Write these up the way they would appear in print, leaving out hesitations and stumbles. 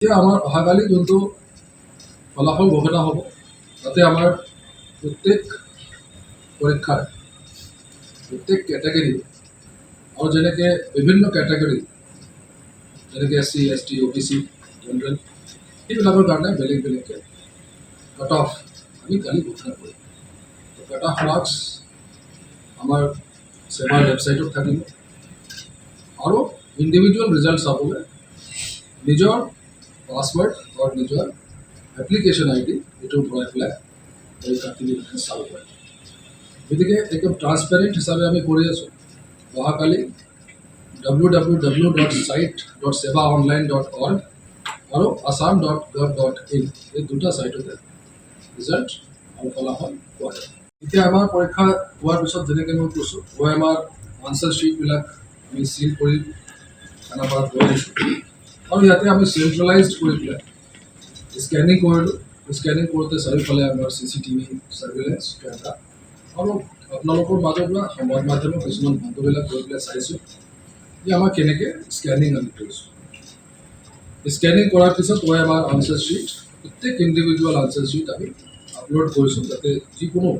এতিয়া আমাৰ অহাকালি যোনটো ফলাফল ঘোষণা হ'ব তাতে আমাৰ প্ৰত্যেক পৰীক্ষাৰ প্ৰত্যেক কেটেগৰী আৰু যেনেকৈ বিভিন্ন কেটেগৰী যেনেকৈ SC ST OBC জেনেৰেল সেইবিলাকৰ কাৰণে বেলেগ বেলেগকৈ কাট অফ আমি কালি ঘোষণা কৰিম। কাট অফ মাৰ্কছ আমাৰ ছেবাৰ ৱেবছাইটত থাকিব আৰু ইণ্ডিভিজুৱেল ৰিজাল্ট চাবলৈ নিজৰ পাছৱৰ্ড আৰু নিজৰ এপ্লিকেশ্যন ID এইটো ভৰাই পেলাই পৰীক্ষাখিনি চাব পাৰে। গতিকে একদম ট্ৰান্সপেৰেণ্ট হিচাপে আমি কৰি আছোঁ। অহাকালি www.site.sebaonline.org আৰু assam.gov.in এই দুটা ছাইটতে ৰিজাল্ট আৰু ফলাফল পোৱা যায়। এতিয়া আমাৰ পৰীক্ষা হোৱাৰ পিছত যেনেকৈ মই কৈছোঁ OMR আনচাৰ শ্বীটবিলাক আমি চিল কৰি খানাপাৰাত লৈ আহিছোঁ আৰু ইয়াতে আমি চেণ্ট্ৰেলাইজড কৰি পেলাই স্কেনিং কৰিলোঁ। স্কেনিং কৰোঁতে চাৰিওফালে আমাৰ CCTV ছাৰ্ভেইলেঞ্চ কেমেৰা আৰু আপোনালোকৰ মাজৰ পৰা সংবাদ মাধ্যমৰ কিছুমান বন্ধুবিলাক গৈ পেলাই চাইছোঁ যে আমাৰ কেনেকৈ স্কেনিং আমি কৰিছোঁ। স্কেনিং কৰাৰ পিছত OMR আনচাৰ শ্বীট প্ৰত্যেক ইণ্ডিভিজুৱেল আনচাৰ শ্বীট আমি আপলোড কৰিছোঁ যাতে যিকোনো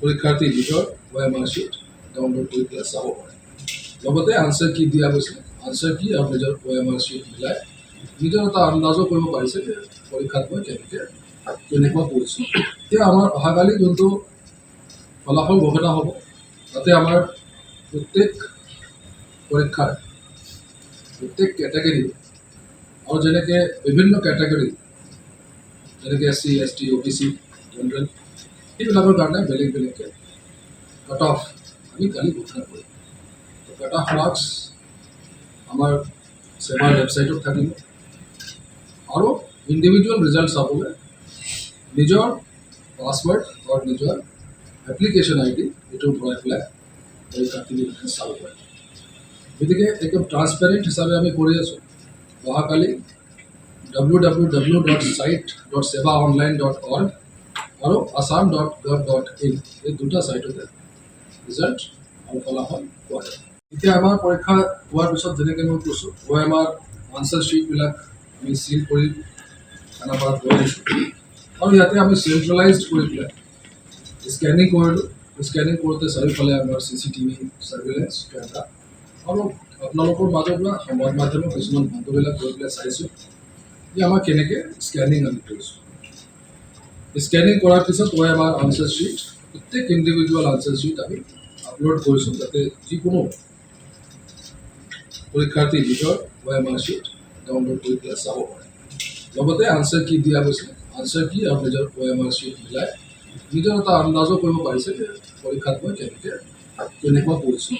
পৰীক্ষাৰ্থী নিজৰ OMR শ্বীট ডাউনলোড কৰি পেলাই চাব পাৰে। লগতে আনচাৰ কি দিয়া গৈছে আনচাৰ কি আৰু নিজৰ OMR শ্বীট মিলাই নিজৰ এটা আন্দাজো কৰিব পাৰিছে যে পৰীক্ষাত মই কেনেকুৱা কৰিছোঁ। এতিয়া আমাৰ অহাকালি যোনটো ফলাফল ঘোষণা হ'ব তাতে আমাৰ প্ৰত্যেক পৰীক্ষাৰ প্ৰত্যেক কেটেগৰী আৰু যেনেকৈ বিভিন্ন কেটেগৰী যেনেকৈ SC ST OBC জেনেৰেল সেইবিলাকৰ কাৰণে বেলেগ বেলেগকৈ কাট অফ আমি কালি ঘোষণা কৰিম। কাট অফ মাৰ্কছ আমাৰ ছেবাৰ ৱেবছাইটত থাকিব আৰু ইণ্ডিভিজুৱেল ৰিজাল্ট চাবলৈ নিজৰ পাছৱৰ্ড আৰু নিজৰ এপ্লিকেশ্যন ID এইটো ভৰাই পেলাই পৰীক্ষাখিনি চাব পাৰে। গতিকে একদম ট্ৰান্সপেৰেণ্ট হিচাপে আমি কৰি আছোঁ। অহাকালি www.site.sebaonline.org আৰু assam.gov.in এই দুটা ছাইটতে ৰিজাল্ট আৰু ফলাফল পোৱা যায়। এতিয়া আমাৰ পৰীক্ষা হোৱাৰ পিছত যেনেকৈ মই কৈছোঁ OMR আনচাৰ শ্বীটবিলাক আমি চিল কৰি খানাপাৰাত লৈ আহিছোঁ আৰু ইয়াতে আমি চেণ্ট্ৰেলাইজড কৰি পেলাই স্কেনিং কৰিলোঁ। স্কেনিং কৰোঁতে চাৰিওফালে আমাৰ CCTV ছাৰ্ভেইলেঞ্চ কেমেৰা আৰু আপোনালোকৰ মাজৰ পৰা সংবাদ মাধ্যমৰ কিছুমান বন্ধুবিলাক গৈ পেলাই চাইছোঁ যে আমাৰ কেনেকৈ স্কেনিং আমি কৰিছোঁ। স্কেনিং কৰাৰ পিছত OMR আনচাৰ শ্বীট প্ৰত্যেক ইণ্ডিভিজুৱেল আনচাৰ শ্বীট আমি আপলোড কৰিছোঁ যাতে যিকোনো পৰীক্ষাৰ্থী নিজৰ OMR শ্বীট ডাউনলোড কৰি পেলাই চাব পাৰে। লগতে আনচাৰ কি দিয়া গৈছে আনচাৰ কি আৰু নিজৰ OMR শ্বীট মিলাই নিজৰ এটা আন্দাজো কৰিব পাৰিছে যে পৰীক্ষাত মই কেনেকুৱা কৰিছোঁ।